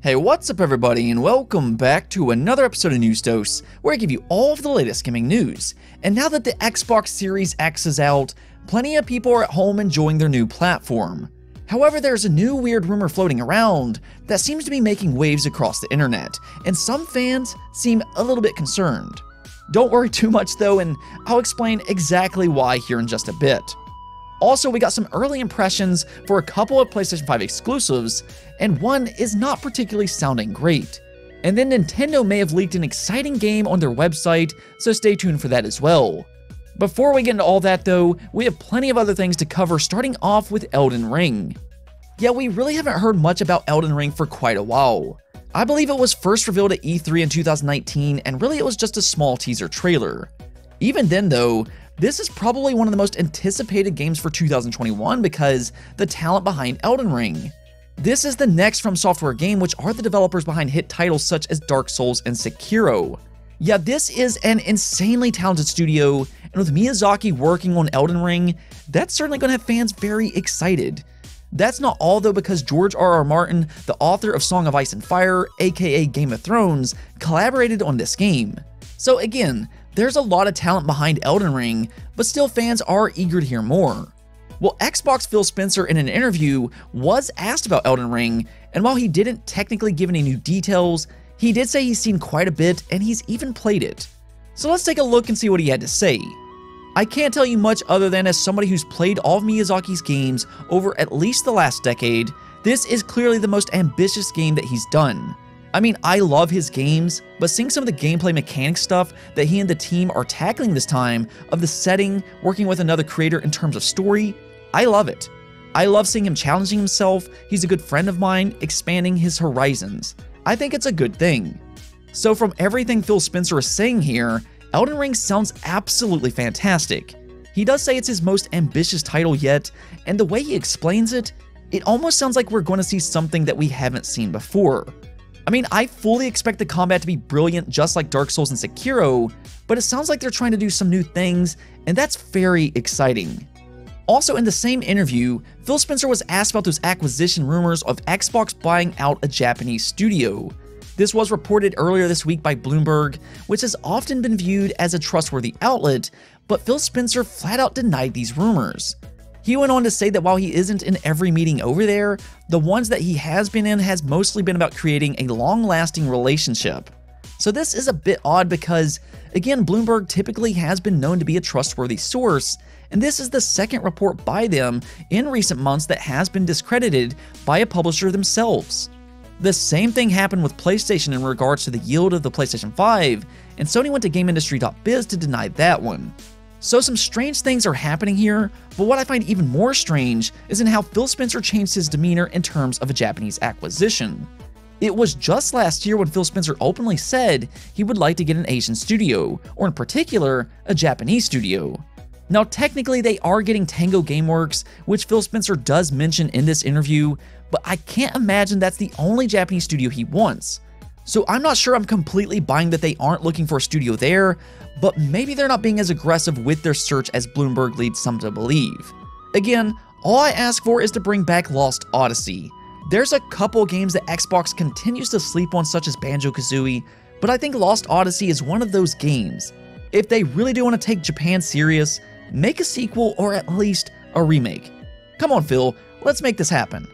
Hey, what's up everybody, and welcome back to another episode of News Dose, where I give you all of the latest gaming news. And now that the Xbox Series X is out, plenty of people are at home enjoying their new platform. However, there's a new weird rumor floating around that seems to be making waves across the internet, and some fans seem a little bit concerned. Don't worry too much though, and I'll explain exactly why here in just a bit. Also, we got some early impressions for a couple of PlayStation 5 exclusives, and one is not particularly sounding great. And then Nintendo may have leaked an exciting game on their website, so stay tuned for that as well. Before we get into all that though, we have plenty of other things to cover, starting off with Elden Ring. Yeah, we really haven't heard much about Elden Ring for quite a while. I believe it was first revealed at E3 in 2019, and really it was just a small teaser trailer. Even then though, this is probably one of the most anticipated games for 2021 because the talent behind Elden Ring. This is the next From Software game, which are the developers behind hit titles such as Dark Souls and Sekiro. Yeah, this is an insanely talented studio, and with Miyazaki working on Elden Ring, that's certainly going to have fans very excited. That's not all though, because George R.R. Martin, the author of Song of Ice and Fire, aka Game of Thrones, collaborated on this game. So again, there's a lot of talent behind Elden Ring, but still fans are eager to hear more. Well, Xbox Phil Spencer in an interview was asked about Elden Ring, and while he didn't technically give any new details, he did say he's seen quite a bit and he's even played it. So let's take a look and see what he had to say. I can't tell you much other than as somebody who's played all of Miyazaki's games over at least the last decade, this is clearly the most ambitious game that he's done. I mean, I love his games, but seeing some of the gameplay mechanic stuff that he and the team are tackling this time, of the setting, working with another creator in terms of story, I love it. I love seeing him challenging himself, he's a good friend of mine, expanding his horizons. I think it's a good thing. So from everything Phil Spencer is saying here, Elden Ring sounds absolutely fantastic. He does say it's his most ambitious title yet, and the way he explains it, it almost sounds like we're going to see something that we haven't seen before. I mean, I fully expect the combat to be brilliant just like Dark Souls and Sekiro, but it sounds like they're trying to do some new things, and that's very exciting. Also in the same interview, Phil Spencer was asked about those acquisition rumors of Xbox buying out a Japanese studio. This was reported earlier this week by Bloomberg, which has often been viewed as a trustworthy outlet, but Phil Spencer flat out denied these rumors. He went on to say that while he isn't in every meeting over there, the ones that he has been in has mostly been about creating a long-lasting relationship. So this is a bit odd because, again, Bloomberg typically has been known to be a trustworthy source, and this is the second report by them in recent months that has been discredited by a publisher themselves. The same thing happened with PlayStation in regards to the yield of the PlayStation 5, and Sony went to GameIndustry.biz to deny that one. So some strange things are happening here, but what I find even more strange is in how Phil Spencer changed his demeanor in terms of a Japanese acquisition. It was just last year when Phil Spencer openly said he would like to get an Asian studio, or in particular, a Japanese studio. Now technically they are getting Tango Gameworks, which Phil Spencer does mention in this interview, but I can't imagine that's the only Japanese studio he wants. So I'm not sure I'm completely buying that they aren't looking for a studio there, but maybe they're not being as aggressive with their search as Bloomberg leads some to believe. Again, all I ask for is to bring back Lost Odyssey. There's a couple games that Xbox continues to sleep on, such as Banjo-Kazooie, but I think Lost Odyssey is one of those games. If they really do want to take Japan serious, make a sequel or at least a remake. Come on Phil, let's make this happen.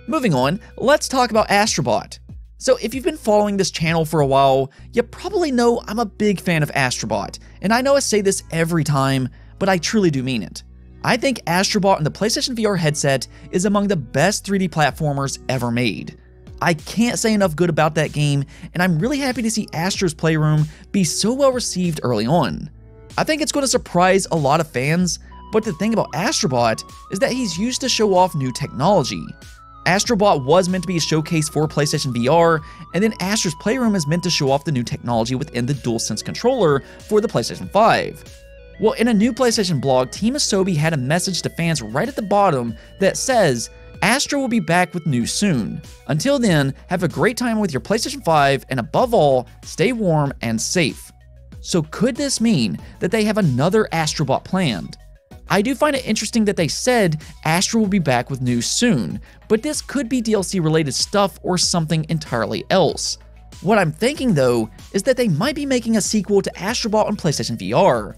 Moving on, let's talk about Astrobot. So if you've been following this channel for a while, you probably know I'm a big fan of Astrobot, and I know I say this every time, but I truly do mean it. I think Astrobot and the PlayStation VR headset is among the best 3D platformers ever made. I can't say enough good about that game, and I'm really happy to see Astro's Playroom be so well received early on. I think it's going to surprise a lot of fans, but the thing about Astrobot is that he's used to show off new technology. Astrobot was meant to be a showcase for PlayStation VR, and then Astro's Playroom is meant to show off the new technology within the DualSense controller for the PlayStation 5. Well, in a new PlayStation blog, Team Asobi had a message to fans right at the bottom that says, Astro will be back with news soon. Until then, have a great time with your PlayStation 5, and above all, stay warm and safe. So could this mean that they have another Astrobot planned? I do find it interesting that they said Astro will be back with news soon, but this could be DLC related stuff or something entirely else. What I'm thinking though is that they might be making a sequel to Astrobot on PlayStation VR.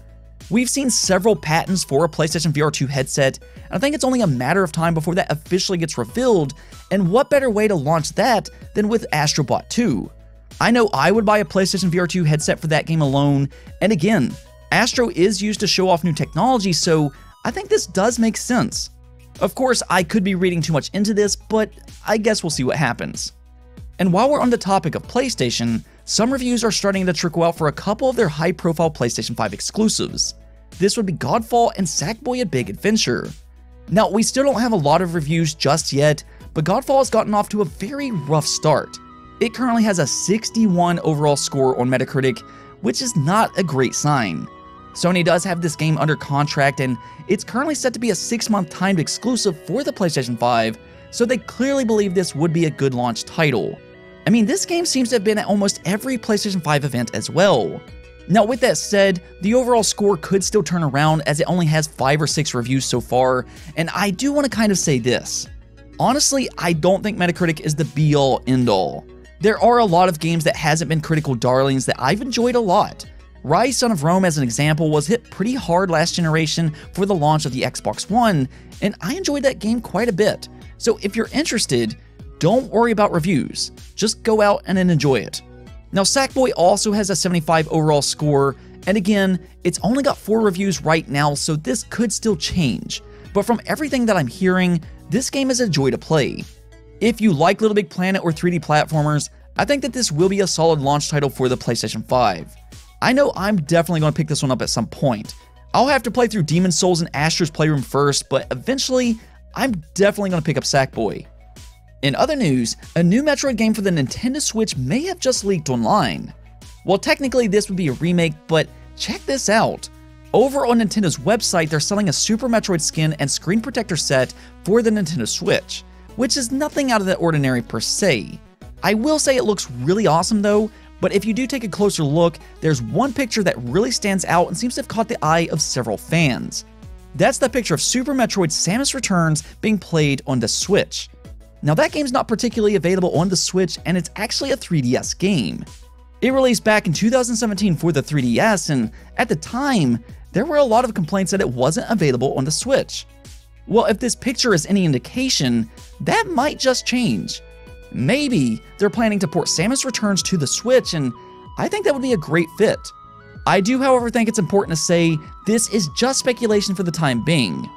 We've seen several patents for a PlayStation VR 2 headset, and I think it's only a matter of time before that officially gets revealed, and what better way to launch that than with Astrobot 2? I know I would buy a PlayStation VR 2 headset for that game alone, and again, Astro is used to show off new technology, so I think this does make sense. Of course, I could be reading too much into this, but I guess we'll see what happens. And while we're on the topic of PlayStation, some reviews are starting to trickle out for a couple of their high-profile PlayStation 5 exclusives. This would be Godfall and Sackboy: A Big Adventure. Now, we still don't have a lot of reviews just yet, but Godfall has gotten off to a very rough start. It currently has a 61 overall score on Metacritic, which is not a great sign. Sony does have this game under contract, and it's currently set to be a 6-month timed exclusive for the PlayStation 5, so they clearly believe this would be a good launch title. I mean, this game seems to have been at almost every PlayStation 5 event as well. Now, with that said, the overall score could still turn around as it only has 5 or 6 reviews so far, and I do want to kind of say this. Honestly, I don't think Metacritic is the be-all, end-all. There are a lot of games that hasn't been critical darlings that I've enjoyed a lot. Rise Son of Rome, as an example, was hit pretty hard last generation for the launch of the Xbox One, and I enjoyed that game quite a bit. So if you're interested, don't worry about reviews. Just go out and enjoy it. Now, Sackboy also has a 75 overall score, and again, it's only got 4 reviews right now, so this could still change. But from everything that I'm hearing, this game is a joy to play. If you like Little Big Planet or 3D platformers, I think that this will be a solid launch title for the PlayStation 5. I know I'm definitely going to pick this one up at some point. I'll have to play through Demon's Souls and Astro's Playroom first, but eventually, I'm definitely going to pick up Sackboy. In other news, a new Metroid game for the Nintendo Switch may have just leaked online. Well, technically this would be a remake, but check this out. Over on Nintendo's website, they're selling a Super Metroid skin and screen protector set for the Nintendo Switch, which is nothing out of the ordinary per se. I will say it looks really awesome though, but if you do take a closer look, there's one picture that really stands out and seems to have caught the eye of several fans. That's the picture of Super Metroid Samus Returns being played on the Switch. Now that game's not particularly available on the Switch, and it's actually a 3DS game. It released back in 2017 for the 3DS, and at the time, there were a lot of complaints that it wasn't available on the Switch. Well, if this picture is any indication, that might just change. Maybe they're planning to port Samus Returns to the Switch, and I think that would be a great fit. I do, however, think it's important to say this is just speculation for the time being.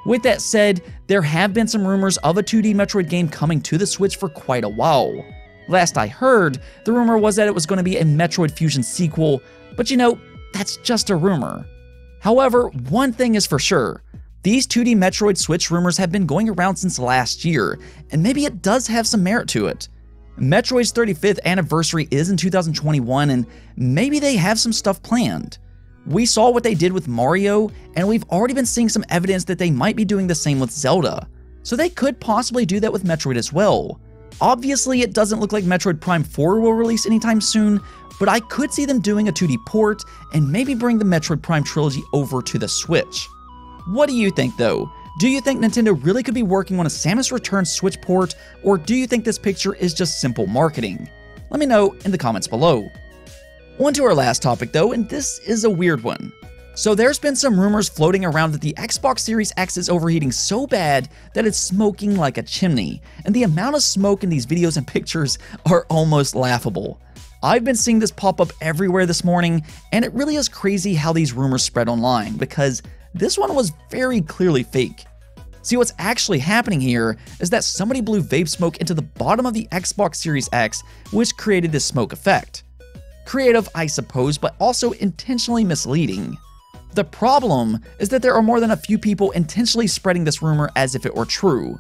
With that said, there have been some rumors of a 2D Metroid game coming to the Switch for quite a while. Last I heard, the rumor was that it was going to be a Metroid Fusion sequel, but you know, that's just a rumor. However, one thing is for sure. These 2D Metroid Switch rumors have been going around since last year, and maybe it does have some merit to it. Metroid's 35th anniversary is in 2021, and maybe they have some stuff planned. We saw what they did with Mario, and we've already been seeing some evidence that they might be doing the same with Zelda, so they could possibly do that with Metroid as well. Obviously, it doesn't look like Metroid Prime 4 will release anytime soon, but I could see them doing a 2D port and maybe bring the Metroid Prime trilogy over to the Switch. What do you think though? Do you think Nintendo really could be working on a Samus Returns Switch port, or do you think this picture is just simple marketing? Let me know in the comments below. On to our last topic though, and this is a weird one. So there's been some rumors floating around that the Xbox Series X is overheating so bad that it's smoking like a chimney, and the amount of smoke in these videos and pictures are almost laughable. I've been seeing this pop up everywhere this morning, and it really is crazy how these rumors spread online, because this one was very clearly fake. See, what's actually happening here is that somebody blew vape smoke into the bottom of the Xbox Series X, which created this smoke effect. Creative, I suppose, but also intentionally misleading. The problem is that there are more than a few people intentionally spreading this rumor as if it were true.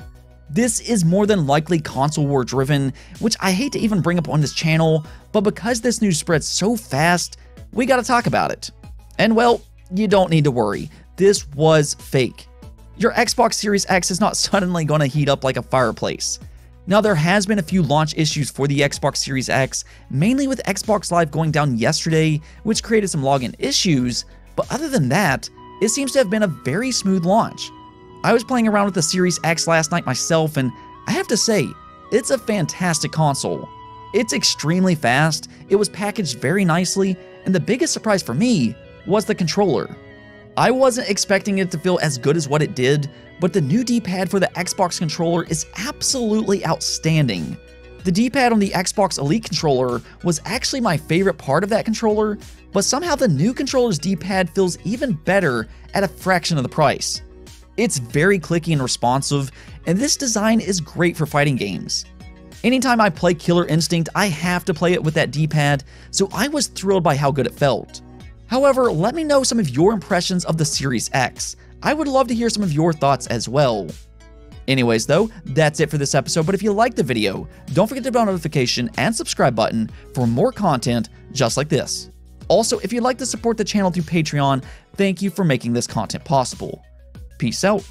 This is more than likely console war driven, which I hate to even bring up on this channel, but because this news spreads so fast, we gotta talk about it. And well, you don't need to worry. This was fake. Your Xbox Series X is not suddenly going to heat up like a fireplace. Now, there has been a few launch issues for the Xbox Series X, mainly with Xbox Live going down yesterday, which created some login issues, but other than that, it seems to have been a very smooth launch. I was playing around with the Series X last night myself, and I have to say, it's a fantastic console. It's extremely fast, it was packaged very nicely, and the biggest surprise for me was the controller. I wasn't expecting it to feel as good as what it did, but the new D-pad for the Xbox controller is absolutely outstanding. The D-pad on the Xbox Elite controller was actually my favorite part of that controller, but somehow the new controller's D-pad feels even better at a fraction of the price. It's very clicky and responsive, and this design is great for fighting games. Anytime I play Killer Instinct, I have to play it with that D-pad, so I was thrilled by how good it felt. However, let me know some of your impressions of the Series X. I would love to hear some of your thoughts as well. Anyways though, that's it for this episode, but if you liked the video, don't forget the bell notification and subscribe button for more content just like this. Also, if you'd like to support the channel through Patreon, thank you for making this content possible. Peace out.